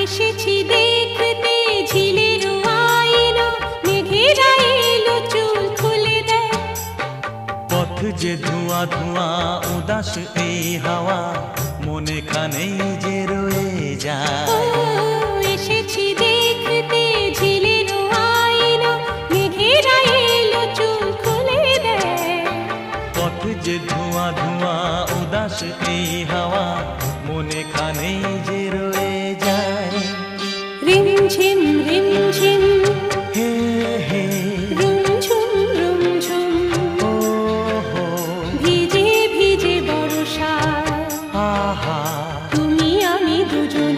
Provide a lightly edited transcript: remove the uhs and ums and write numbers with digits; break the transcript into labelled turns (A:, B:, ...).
A: এসেছি দেখতে ঝিলের আইলো, মেঘেরা এলো চুল খুলে দেয়।
B: পথ যে ধোঁয়া ধোঁয়া উদাস এই হাওয়া, মনে খানেই যে রয়ে যায়।
A: এসেছি দেখতে ঝিলের আইলো, মেঘেরা এলো চুল খুলে দেয়।
B: পথ যে ধোঁয়া ধোঁয়া উদাস এই হাওয়া, মনে খানেই যে রয়ে যায়।
A: রিমঝিম রিমঝিম
B: হে হে
A: রুমঝুম রুমঝুম,
B: ও হো
A: ভিজে ভিজে বর্ষা,
B: আহা
A: তুমি আমি দুজন